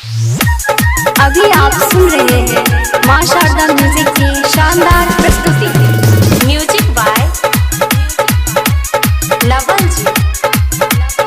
अभी आप सुन रहे हैं मां शारदा म्यूजिक की शानदार प्रस्तुति। म्यूजिक बाय लवन जी।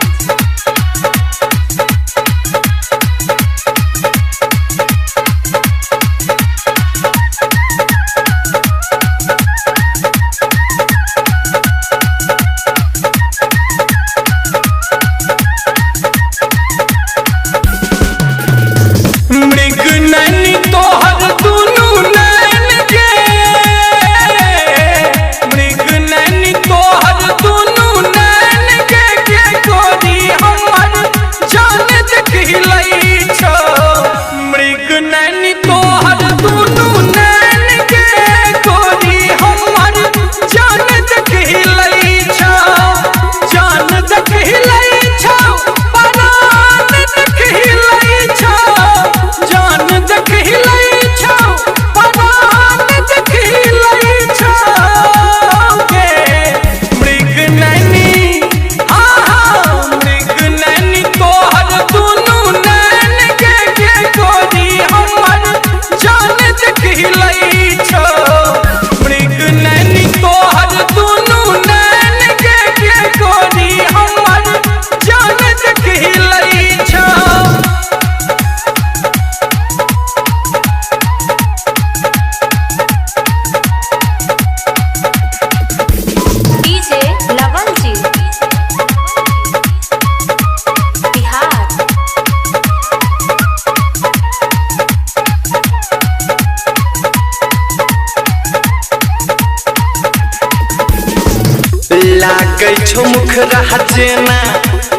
लागै छो मुखरा जेना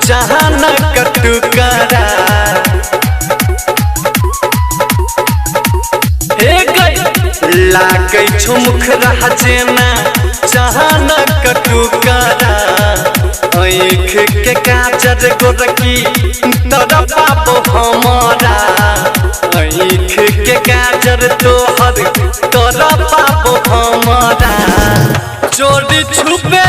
जहाना कटुकरा हे गई लागै छो मुखरा जेना जहाना कटुकरा आँख के काजर गोरकी तोरा पाबो हमारा आँख के काजर तोहर तोरा पाबो हमारा चोरी छुपे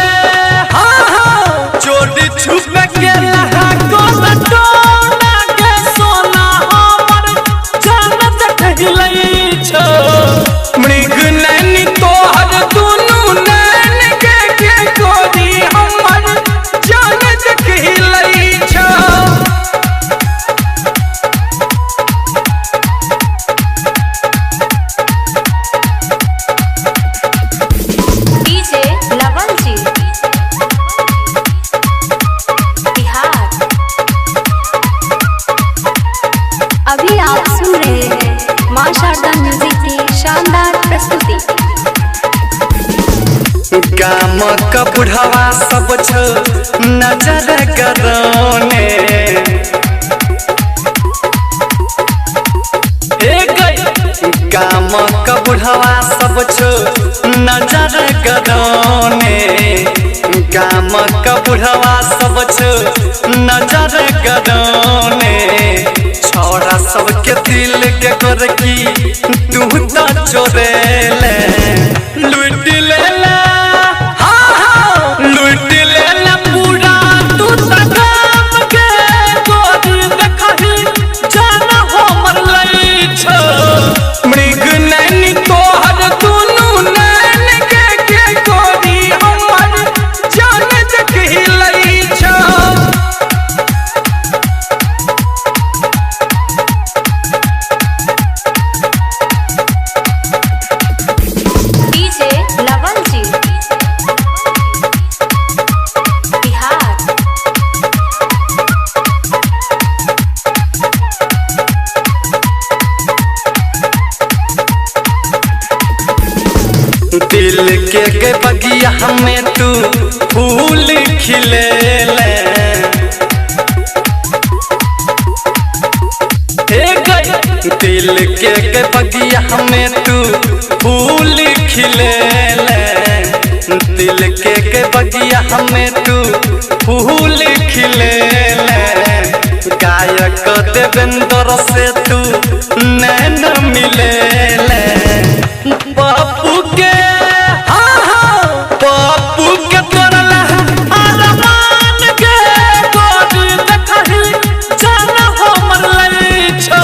चोरी छुपे के लहा गोलटोना के सोना हमर जानत कहलै छो मृग नैनी तोहर दुनू नैन के गोरी हमर जानत कहलै छो। अभी आप सुन रहे हैं मां शारदा म्यूजिक की शानदार प्रस्तुति। गाम का बुढ़वा सब छो नजर गरौने गाम का बुढ़वा सब छो नजर गरौने गाम का बुढ़वा सब छो नजर गरौने छोरा सबके दिल के करकी तू तो चोरे ले लूट ले लूट ले पूरा तू तकाम के गोरी देखही जाना हमर लई छो मृग नैनी तोहर दुनू नैन के गोरी हमर जान देखही लई छो। दिल के बगिया में तू फूल खिले ले दिल के बगिया में तू फूल खिले ले दिल के बगिया में तू फूल खिले ले गायक देवेंद्र से तू नैन मिले ले बापू के बापू के तोरला अरमान के गोरी देखही जाना हमर लई छो।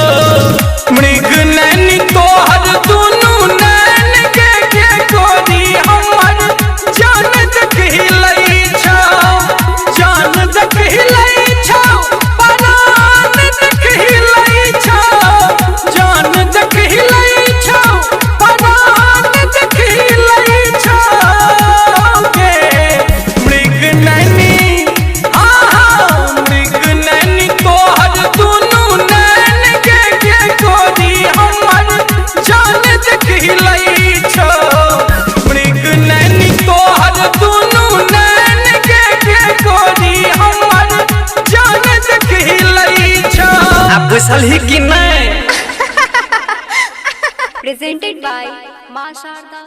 चलही कि नहीं। Presented by Ma Sharda